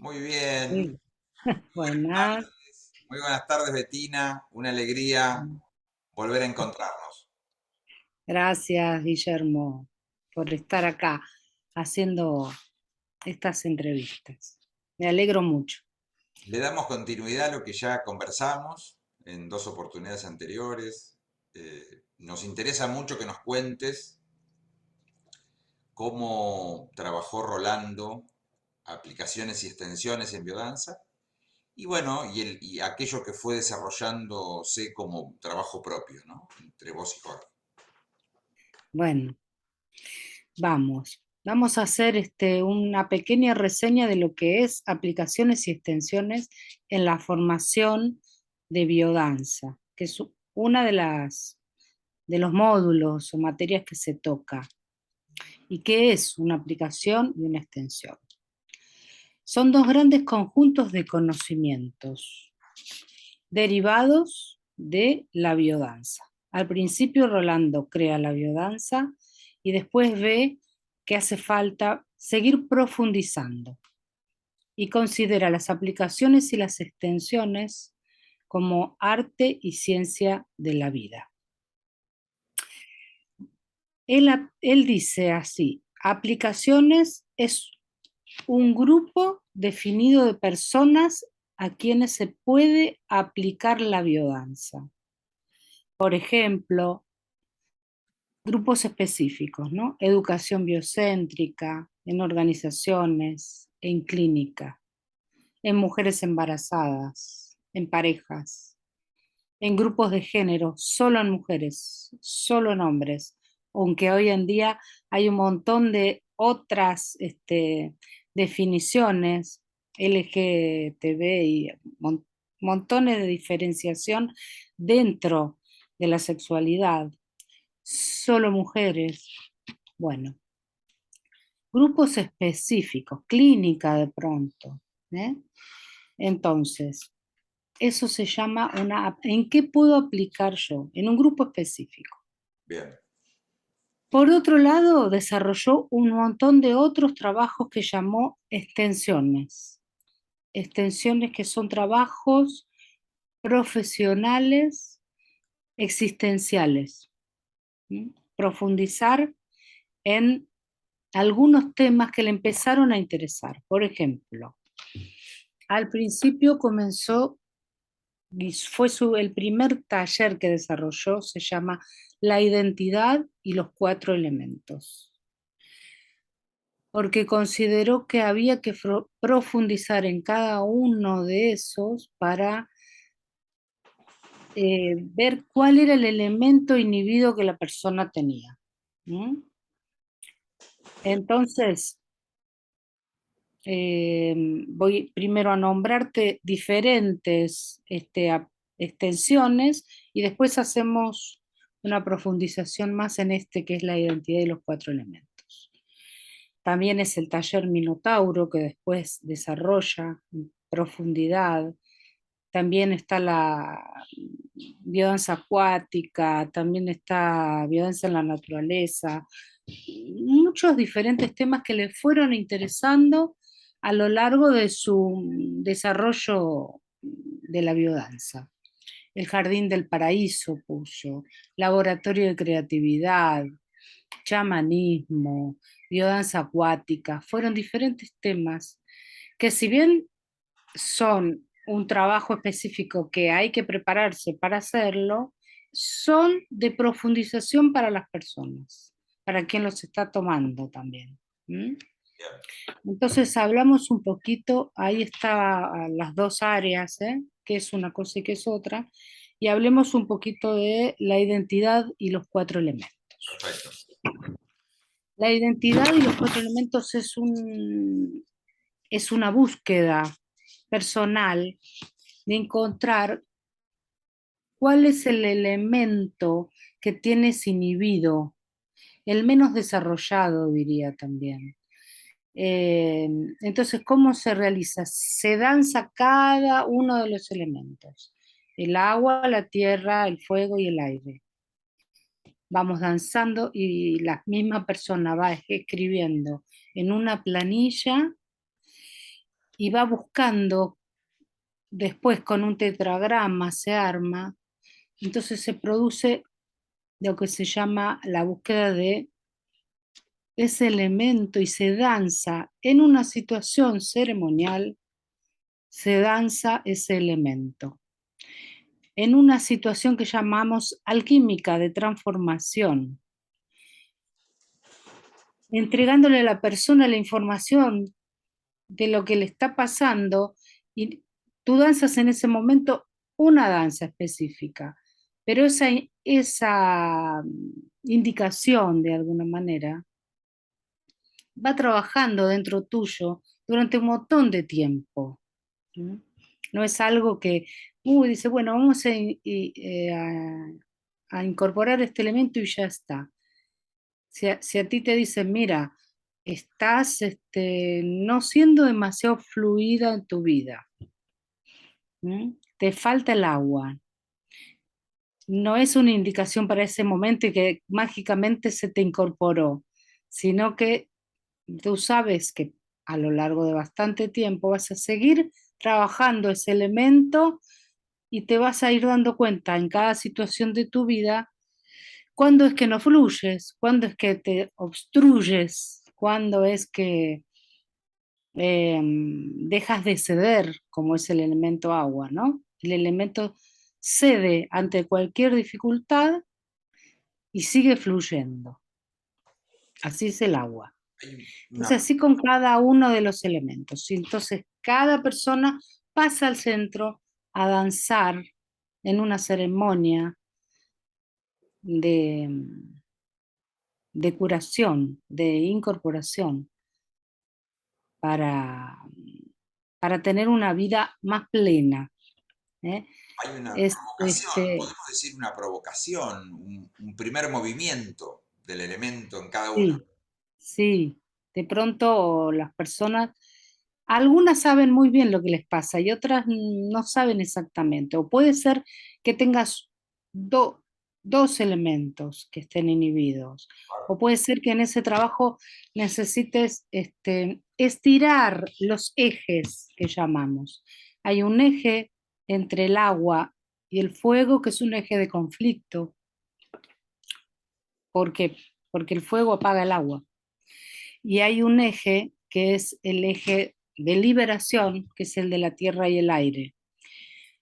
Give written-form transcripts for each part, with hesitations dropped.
Muy bien. Muy buenas. Muy buenas tardes, Betina. Una alegría volver a encontrarnos. Gracias, Guillermo, por estar acá haciendo estas entrevistas. Me alegro mucho. Le damos continuidad a lo que ya conversamos en dos oportunidades anteriores. Nos interesa mucho que nos cuentes cómo trabajó Rolando aplicaciones y extensiones en biodanza y bueno, y aquello que fue desarrollándose como trabajo propio, ¿no? Entre vos y Jorge. Bueno, vamos a hacer una pequeña reseña de lo que es aplicaciones y extensiones en la formación de biodanza, que es una de los módulos o materias que se toca. ¿Y qué es una aplicación y una extensión? Son dos grandes conjuntos de conocimientos derivados de la biodanza. Al principio Rolando crea la biodanza y después ve que hace falta seguir profundizando y considera las aplicaciones y las extensiones como arte y ciencia de la vida. Él dice así: aplicaciones es un grupo definido de personas a quienes se puede aplicar la biodanza. Por ejemplo, grupos específicos, ¿no? Educación biocéntrica, en organizaciones, en clínica, en mujeres embarazadas, en parejas, en grupos de género, solo en mujeres, solo en hombres, aunque hoy en día hay un montón de otras definiciones, LGTB y montones de diferenciación dentro de la sexualidad, solo mujeres, bueno, grupos específicos, clínica de pronto, ¿eh? Entonces, eso se llama ¿en qué puedo aplicar yo? En un grupo específico. Bien. Por otro lado, desarrolló un montón de otros trabajos que llamó extensiones. Extensiones que son trabajos profesionales existenciales. Profundizar en algunos temas que le empezaron a interesar. Por ejemplo, al principio comenzó y fue el primer taller que desarrolló, se llama La identidad y los cuatro elementos, porque consideró que había que profundizar en cada uno de esos para ver cuál era el elemento inhibido que la persona tenía. Entonces, voy primero a nombrarte diferentes extensiones y después hacemos una profundización más en que es la identidad y los cuatro elementos. También es el taller Minotauro que después desarrolla en profundidad. También está la biodanza acuática, también está biodanza en la naturaleza, muchos diferentes temas que le fueron interesando a lo largo de su desarrollo de la biodanza. El Jardín del Paraíso puso, laboratorio de creatividad, chamanismo, biodanza acuática, fueron diferentes temas que si bien son un trabajo específico que hay que prepararse para hacerlo, son de profundización para las personas, para quien los está tomando también. ¿Mm? Bien. Entonces hablamos un poquito, ahí están las dos áreas, que es una cosa y que es otra, y hablemos un poquito de la identidad y los cuatro elementos. Perfecto. La identidad y los cuatro elementos es una búsqueda personal de encontrar cuál es el elemento que tienes inhibido, el menos desarrollado, diría también. Eh, entonces, ¿cómo se realiza? Se danza cada uno de los elementos, el agua, la tierra, el fuego y el aire. Vamos danzando y la misma persona va escribiendo en una planilla y va buscando, después con un tetragrama se arma, entonces se produce lo que se llama la búsqueda de ese elemento y se danza en una situación ceremonial, se danza ese elemento. En una situación que llamamos alquímica de transformación, entregándole a la persona la información de lo que le está pasando y tú danzas en ese momento una danza específica, pero esa indicación de alguna manera va trabajando dentro tuyo durante un montón de tiempo. ¿No? No es algo que, dice, bueno, vamos a incorporar este elemento y ya está. Si a ti te dicen, mira, estás no siendo demasiado fluida en tu vida, ¿m? Te falta el agua, no es una indicación para ese momento y que mágicamente se te incorporó, sino que tú sabes que a lo largo de bastante tiempo vas a seguir trabajando ese elemento y te vas a ir dando cuenta en cada situación de tu vida cuándo es que no fluyes, cuándo es que te obstruyes, cuándo es que dejas de ceder, como es el elemento agua, ¿no? El elemento cede ante cualquier dificultad y sigue fluyendo. Así es el agua. Hay una, Entonces, así con cada uno de los elementos. Y entonces, cada persona pasa al centro a danzar en una ceremonia de, de curación, de incorporación, para, para tener una vida más plena. ¿Eh? hay una Es, provocación, podemos decir una provocación, un primer movimiento del elemento en cada uno. sí, sí, de pronto las personas, algunas saben muy bien lo que les pasa y otras no saben exactamente. O puede ser que tengas do- dos elementos que estén inhibidos. O puede ser que en ese trabajo necesites estirar los ejes que llamamos. Hay un eje entre el agua y el fuego que es un eje de conflicto. ¿Por qué? Porque el fuego apaga el agua. Y hay un eje que es el eje de liberación, que es el de la tierra y el aire.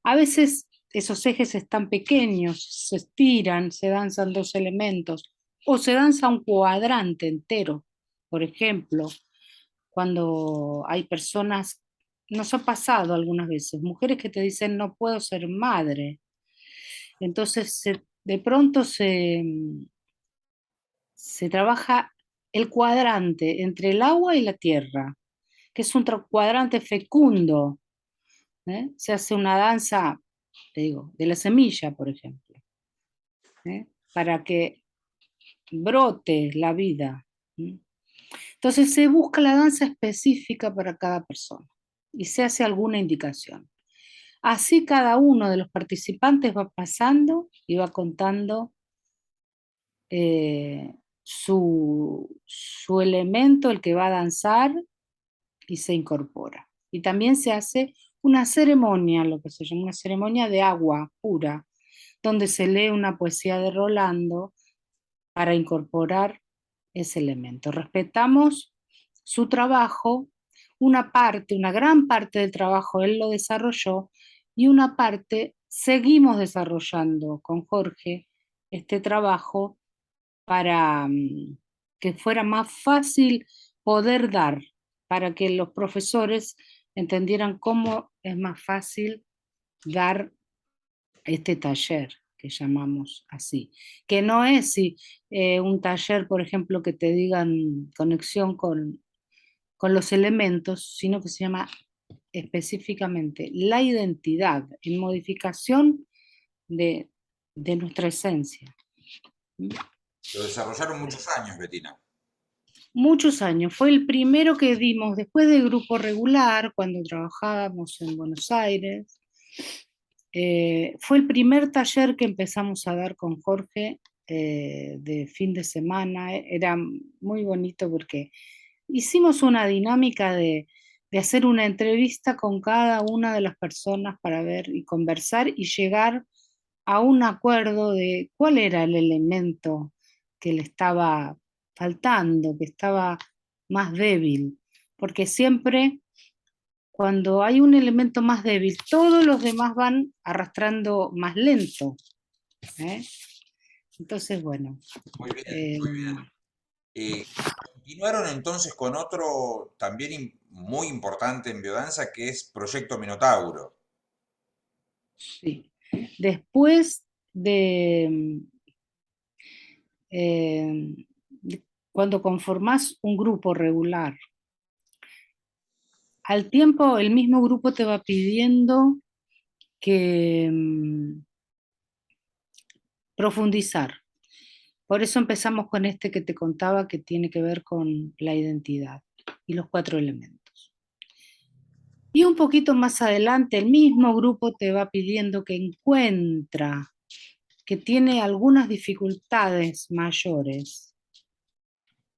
A veces esos ejes están pequeños, se estiran, se danzan dos elementos, o se danza un cuadrante entero. Por ejemplo, cuando hay personas, nos ha pasado algunas veces, mujeres que te dicen no puedo ser madre. Entonces, de pronto se trabaja el cuadrante entre el agua y la tierra, que es un cuadrante fecundo. ¿Eh? Se hace una danza, te digo, de la semilla, por ejemplo, ¿eh? Para que brote la vida. ¿Mm? Entonces se busca la danza específica para cada persona y se hace alguna indicación. Así cada uno de los participantes va pasando y va contando eh, su elemento, el que va a danzar, y se incorpora. Y también se hace una ceremonia, lo que se llama una ceremonia de agua pura, donde se lee una poesía de Rolando para incorporar ese elemento. Respetamos su trabajo, una parte, una gran parte del trabajo él lo desarrolló y una parte seguimos desarrollando con Jorge este trabajo para que fuera más fácil poder dar, para que los profesores entendieran cómo es más fácil dar este taller que llamamos así, que no es un taller, por ejemplo, que te digan conexión con los elementos, sino que se llama específicamente la identidad en modificación de, de nuestra esencia. Lo desarrollaron muchos años, Betina. Muchos años. Fue el primero que dimos después del grupo regular, cuando trabajábamos en Buenos Aires. Fue el primer taller que empezamos a dar con Jorge de fin de semana. Era muy bonito porque hicimos una dinámica de hacer una entrevista con cada una de las personas para ver y conversar y llegar a un acuerdo de cuál era el elemento que le estaba faltando, que estaba más débil, porque siempre cuando hay un elemento más débil, todos los demás van arrastrando más lento. ¿Eh? Entonces, bueno, Muy bien, eh, muy bien. Continuaron entonces con otro también muy importante en biodanza, que es Proyecto Minotauro. sí. Después eh, cuando conformás un grupo regular, al tiempo el mismo grupo te va pidiendo que profundizar. Por eso empezamos con este que te contaba que tiene que ver con la identidad y los 4 elementos. Y un poquito más adelante el mismo grupo te va pidiendo que encuentra, que tiene algunas dificultades mayores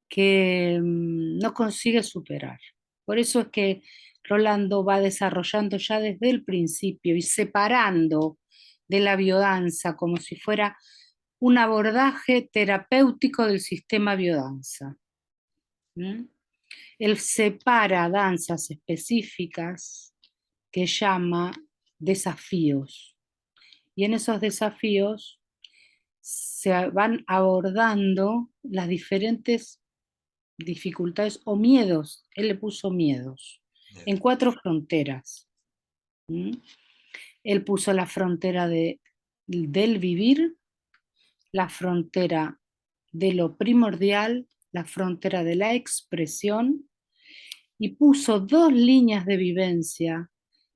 que no consigue superar. Por eso es que Rolando va desarrollando ya desde el principio y separando de la biodanza como si fuera un abordaje terapéutico del sistema biodanza. ¿Mm? Él separa danzas específicas que llama desafíos. Y en esos desafíos se van abordando las diferentes dificultades o miedos. Él le puso miedos Bien. en 4 fronteras. ¿Mm? Él puso la frontera del vivir, la frontera de lo primordial, la frontera de la expresión, y puso 2 líneas de vivencia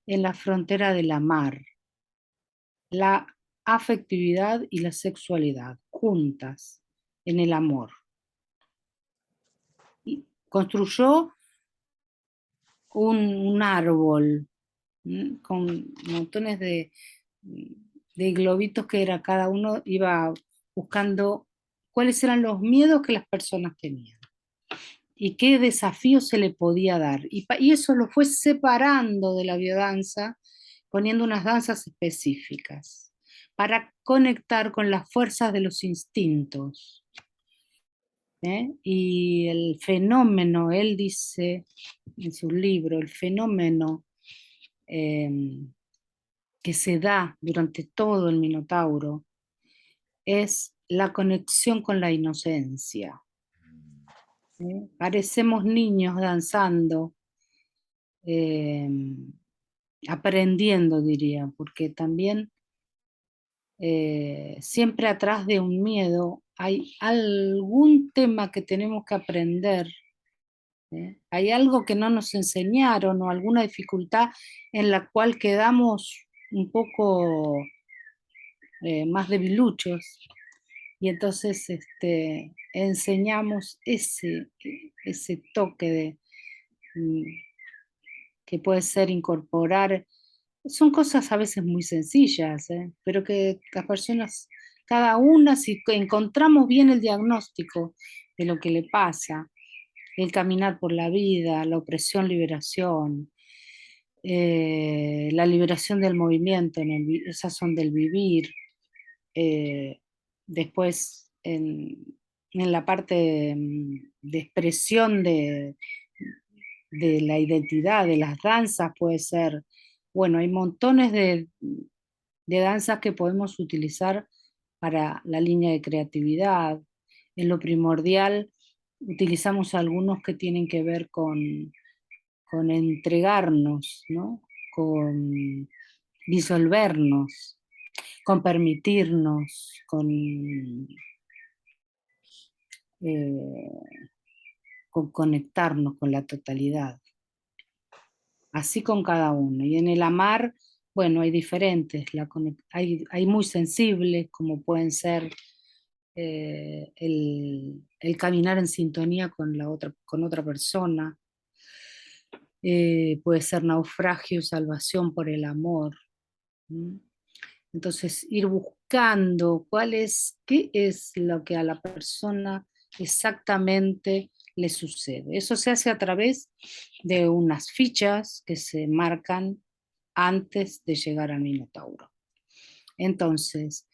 en la frontera del amar, la afectividad y la sexualidad, juntas en el amor. Y construyó un árbol con montones de globitos que era cada uno iba buscando cuáles eran los miedos que las personas tenían y qué desafíos se le podía dar. Y eso lo fue separando de la biodanza, poniendo unas danzas específicas para conectar con las fuerzas de los instintos. ¿Eh? Y el fenómeno, él dice en su libro, el fenómeno eh, que se da durante todo el Minotauro es la conexión con la inocencia. ¿Eh? Parecemos niños danzando, eh, aprendiendo, diría, porque también siempre atrás de un miedo hay algún tema que tenemos que aprender. ¿Eh? Hay algo que no nos enseñaron o alguna dificultad en la cual quedamos un poco más debiluchos y entonces enseñamos ese toque mm, que puede ser incorporar. Son cosas a veces muy sencillas, pero que las personas, cada una, si encontramos bien el diagnóstico de lo que le pasa, el caminar por la vida, la opresión, liberación, la liberación del movimiento, esas son del vivir. eh, Después, en la parte de expresión de la identidad, de las danzas, puede ser, bueno, hay montones de danzas que podemos utilizar para la línea de creatividad. En lo primordial, utilizamos algunos que tienen que ver con entregarnos, ¿no? Con disolvernos, con permitirnos, eh, con conectarnos con la totalidad. Así con cada uno. Y en el amar, bueno, hay diferentes, hay muy sensibles, como pueden ser el caminar en sintonía con otra persona, puede ser naufragio, salvación por el amor. ¿Mm? Entonces, ir buscando qué es lo que a la persona exactamente le sucede. Eso se hace a través de unas fichas que se marcan antes de llegar al Minotauro. Entonces,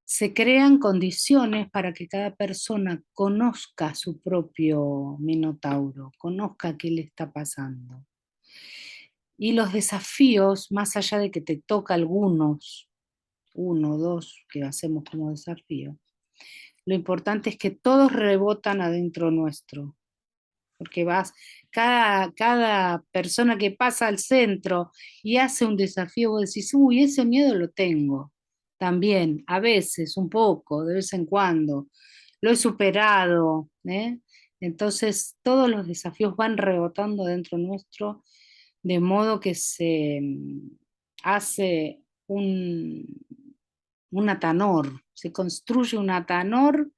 se crean condiciones para que cada persona conozca su propio Minotauro, conozca qué le está pasando. Y los desafíos, más allá de que te toca algunos, uno o dos que hacemos como desafío, lo importante es que todos rebotan adentro nuestro, porque cada persona que pasa al centro y hace un desafío, vos decís, uy, ese miedo lo tengo. También, a veces, un poco, de vez en cuando, lo he superado, ¿eh? Entonces, todos los desafíos van rebotando dentro nuestro, de modo que se hace un atanor, se construye un atanor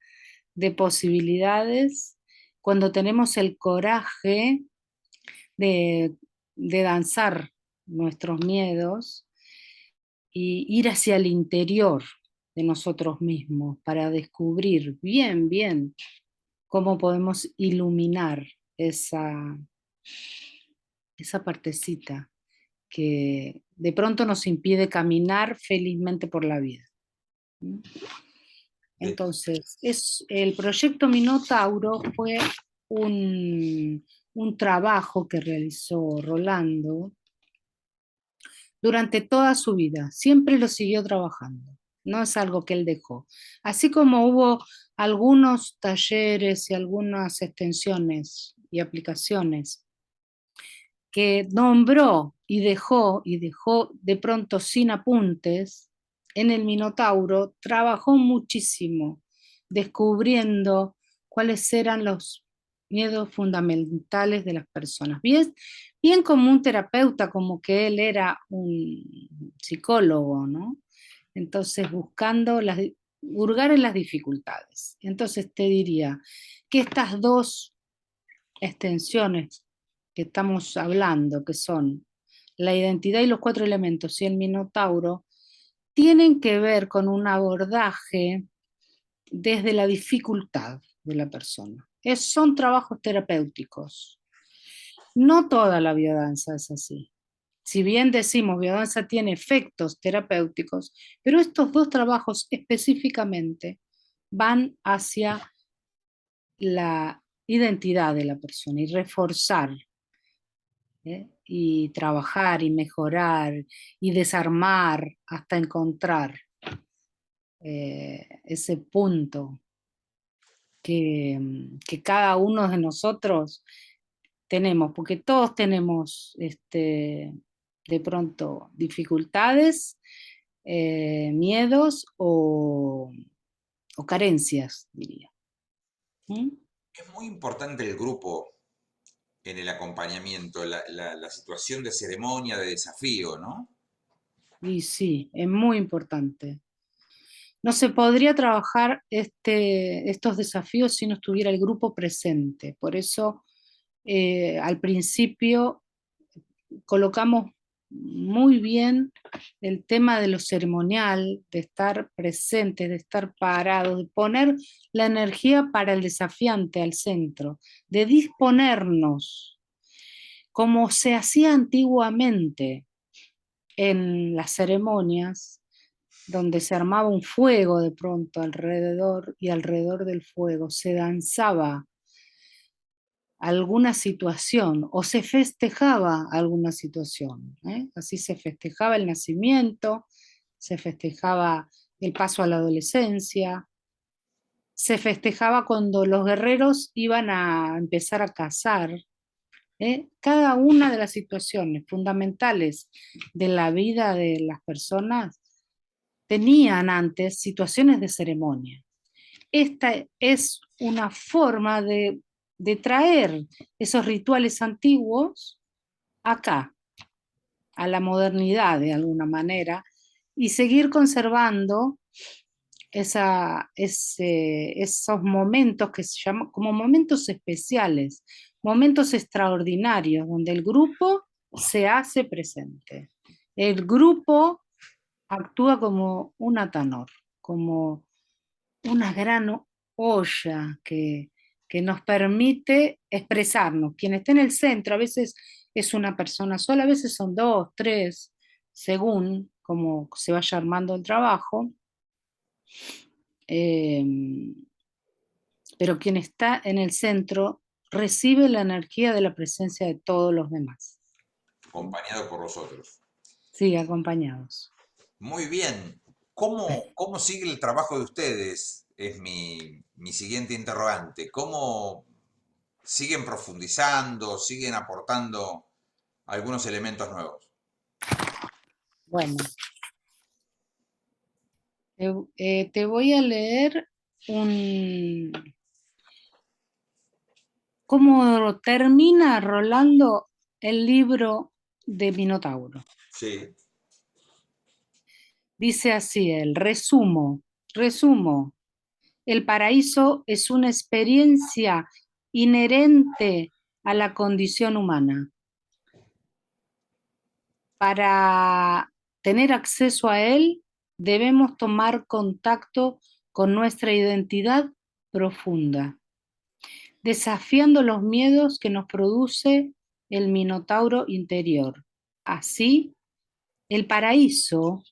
de posibilidades cuando tenemos el coraje de, de danzar nuestros miedos y ir hacia el interior de nosotros mismos para descubrir bien, bien cómo podemos iluminar esa partecita que de pronto nos impide caminar felizmente por la vida. Eh, Entonces, el proyecto Minotauro fue un trabajo que realizó Rolando durante toda su vida. Siempre lo siguió trabajando. No es algo que él dejó. Así como hubo algunos talleres y algunas extensiones y aplicaciones que nombró y dejó de pronto sin apuntes, en el Minotauro trabajó muchísimo, descubriendo cuáles eran los miedos fundamentales de las personas. Bien, bien como un terapeuta, como que él era un psicólogo, ¿no? Entonces, buscando hurgar en las dificultades. Entonces, te diría que estas dos extensiones que estamos hablando, que son la identidad y los cuatro elementos y el Minotauro, tienen que ver con un abordaje desde la dificultad de la persona. Son trabajos terapéuticos. No toda la biodanza es así. Si bien decimos biodanza tiene efectos terapéuticos, pero estos dos trabajos específicamente van hacia la identidad de la persona y reforzar, y trabajar y mejorar y desarmar hasta encontrar ese punto que cada uno de nosotros tenemos, porque todos tenemos de pronto dificultades, miedos o carencias, diría. ¿Mm? Es muy importante el grupo en el acompañamiento, la situación de ceremonia, de desafío, ¿no? Y sí, es muy importante. No se podría trabajar estos desafíos si no estuviera el grupo presente. Por eso, al principio colocamos muy bien el tema de lo ceremonial, de estar presentes, de estar parados, de poner la energía para el desafiante al centro, de disponernos como se hacía antiguamente en las ceremonias, donde se armaba un fuego de pronto alrededor y alrededor del fuego se danzaba alguna situación o se festejaba alguna situación, ¿eh? Así se festejaba el nacimiento, se festejaba el paso a la adolescencia, se festejaba cuando los guerreros iban a empezar a cazar, ¿eh? Cada una de las situaciones fundamentales de la vida de las personas tenían antes situaciones de ceremonia. Esta es una forma de traer esos rituales antiguos acá, a la modernidad de alguna manera, y seguir conservando esos momentos que se llaman como momentos especiales, momentos extraordinarios, donde el grupo se hace presente. El grupo actúa como un atanor, como una gran olla que nos permite expresarnos. Quien está en el centro, a veces es una persona sola, a veces son dos, tres, según cómo se vaya armando el trabajo. Eh, pero quien está en el centro recibe la energía de la presencia de todos los demás. acompañado por los otros. Sí, acompañados. Muy bien. ¿Cómo sigue el trabajo de ustedes? Es mi siguiente interrogante. ¿Cómo siguen profundizando, siguen aportando algunos elementos nuevos? Bueno, te voy a leer un... cómo termina Rolando el libro de Minotauro. Sí. Dice así el resumo, el paraíso es una experiencia inherente a la condición humana. Para tener acceso a él, debemos tomar contacto con nuestra identidad profunda, desafiando los miedos que nos produce el minotauro interior. Así, el paraíso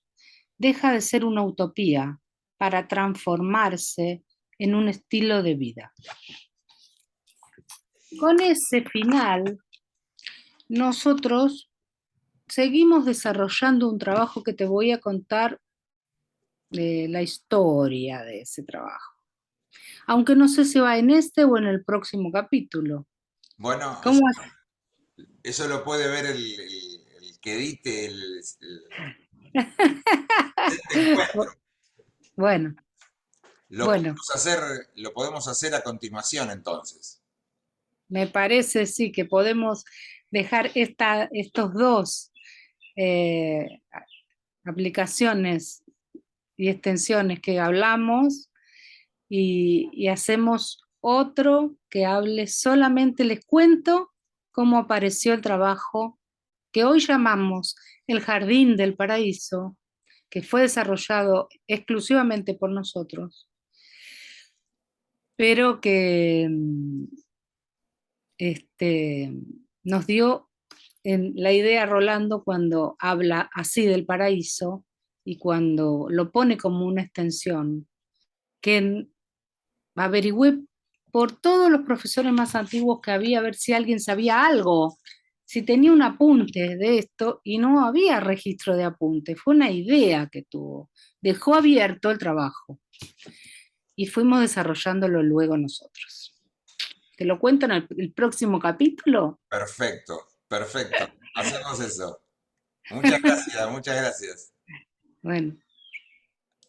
deja de ser una utopía para transformarse en un estilo de vida. Con ese final, nosotros seguimos desarrollando un trabajo que te voy a contar de la historia de ese trabajo. Aunque no sé si va en este o en el próximo capítulo. Bueno, ¿Cómo? eso lo puede ver el que edite este encuentro. Bueno, Lo bueno, podemos hacer, lo podemos hacer a continuación entonces. me parece sí que podemos dejar estos dos eh, aplicaciones y extensiones que hablamos y hacemos otro que hable solamente, les cuento cómo apareció el trabajo que hoy llamamos el Jardín del Paraíso, que fue desarrollado exclusivamente por nosotros, pero que este, nos dio en la idea Rolando cuando habla así del paraíso y cuando lo pone como una extensión, que averigüé por todos los profesores más antiguos que había a ver si alguien sabía algo, si tenía un apunte de esto y no había registro de apunte, fue una idea que tuvo, dejó abierto el trabajo y fuimos desarrollándolo luego nosotros. ¿Te lo cuento en el próximo capítulo? Perfecto, perfecto. Hacemos eso. Muchas gracias, muchas gracias. Bueno.